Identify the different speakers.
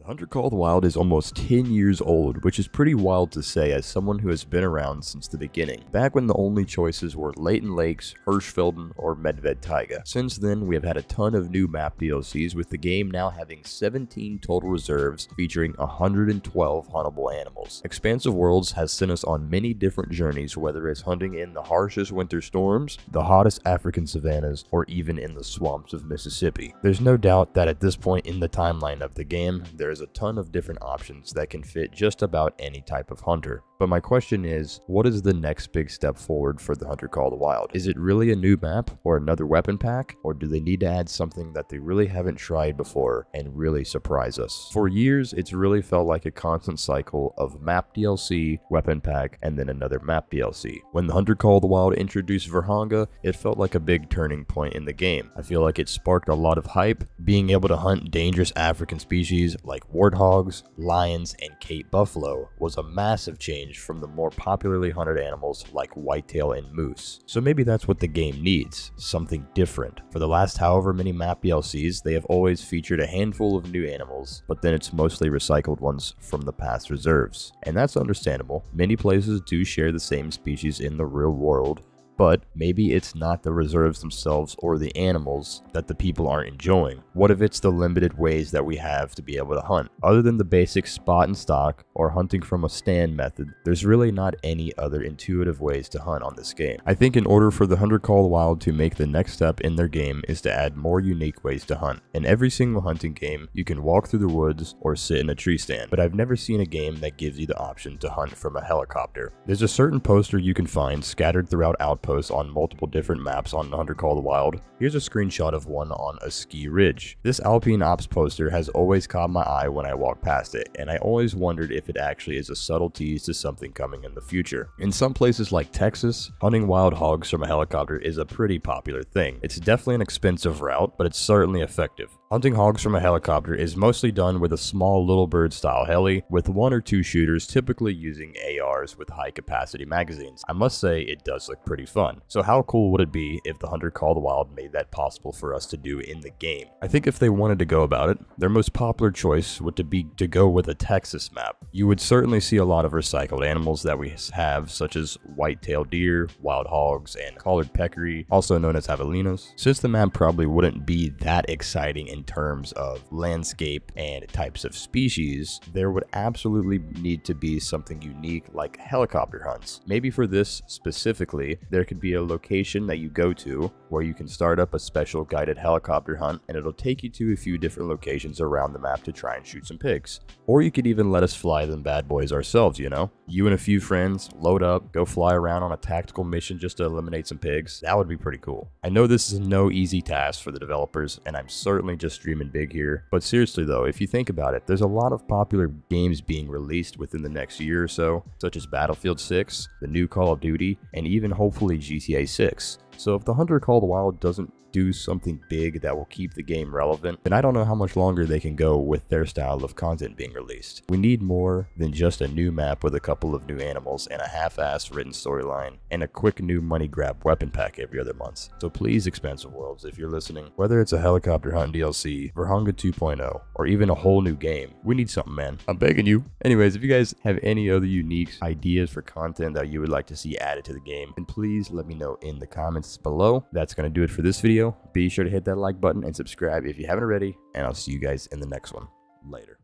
Speaker 1: The Hunter Call of the Wild is almost 10 years old, which is pretty wild to say as someone who has been around since the beginning, back when the only choices were Leighton Lakes, Hirschfelden, or Medved Taiga. Since then, we have had a ton of new map DLCs, with the game now having 17 total reserves featuring 112 huntable animals. Expansive Worlds has sent us on many different journeys, whether it's hunting in the harshest winter storms, the hottest African savannas, or even in the swamps of Mississippi. There's no doubt that at this point in the timeline of the game, there's a ton of different options that can fit just about any type of hunter. But my question is, what is the next big step forward for the Hunter Call of the Wild? Is it really a new map or another weapon pack, or do they need to add something that they really haven't tried before and really surprise us? For years, it's really felt like a constant cycle of map DLC, weapon pack, and then another map DLC. When the Hunter Call of the Wild introduced Vurhonga, it felt like a big turning point in the game. I feel like it sparked a lot of hype. Being able to hunt dangerous African species like warthogs, lions, and Cape buffalo was a massive change from the more popularly hunted animals like whitetail and moose. So maybe that's what the game needs, something different. For the last however many map DLCs, they have always featured a handful of new animals, but then it's mostly recycled ones from the past reserves. And that's understandable. Many places do share the same species in the real world, but maybe it's not the reserves themselves or the animals that the people aren't enjoying. What if it's the limited ways that we have to be able to hunt? Other than the basic spot and stock or hunting from a stand method, there's really not any other intuitive ways to hunt on this game. I think in order for the Hunter Call of the Wild to make the next step in their game is to add more unique ways to hunt. In every single hunting game, you can walk through the woods or sit in a tree stand, but I've never seen a game that gives you the option to hunt from a helicopter. There's a certain poster you can find scattered throughout outposts on multiple different maps on the Hunter Call of the Wild. Here's a screenshot of one on a ski ridge. This Alpine Ops poster has always caught my eye when I walk past it, and I always wondered if it actually is a subtle tease to something coming in the future. In some places like Texas, hunting wild hogs from a helicopter is a pretty popular thing. It's definitely an expensive route, but it's certainly effective. Hunting hogs from a helicopter is mostly done with a small little bird style heli, with 1 or 2 shooters typically using ARs with high capacity magazines. I must say it does look pretty fun. So how cool would it be if the Hunter Call of the Wild made that possible for us to do in the game? I think if they wanted to go about it, their most popular choice would be to go with a Texas map. You would certainly see a lot of recycled animals that we have, such as white-tailed deer, wild hogs, and collared peccary, also known as javelinas. Since the map probably wouldn't be that exciting in terms of landscape and types of species, there would absolutely need to be something unique like helicopter hunts. Maybe for this specifically, there could be a location that you go to where you can start up a special guided helicopter hunt, and it'll take you to a few different locations around the map to try and shoot some pigs. Or you could even let us fly them bad boys ourselves, you know? You and a few friends load up, go fly around on a tactical mission just to eliminate some pigs. That would be pretty cool. I know this is no easy task for the developers, and I'm certainly just dreaming big here, but seriously though, if you think about it, there's a lot of popular games being released within the next year or so, such as Battlefield 6, the new Call of Duty, and even hopefully GTA 6. So if the Hunter Call of the Wild doesn't do something big that will keep the game relevant, then I don't know how much longer they can go with their style of content being released. We need more than just a new map with a couple of new animals and a half-assed written storyline and a quick new money grab weapon pack every other month. So please, Expansive Worlds, if you're listening, whether it's a helicopter hunt DLC, Vurhonga 2.0, or even a whole new game, we need something, man. I'm begging you. Anyways, if you guys have any other unique ideas for content that you would like to see added to the game, then please let me know in the comments below. That's going to do it for this video. Be sure to hit that like button and subscribe if you haven't already, and I'll see you guys in the next one. Later.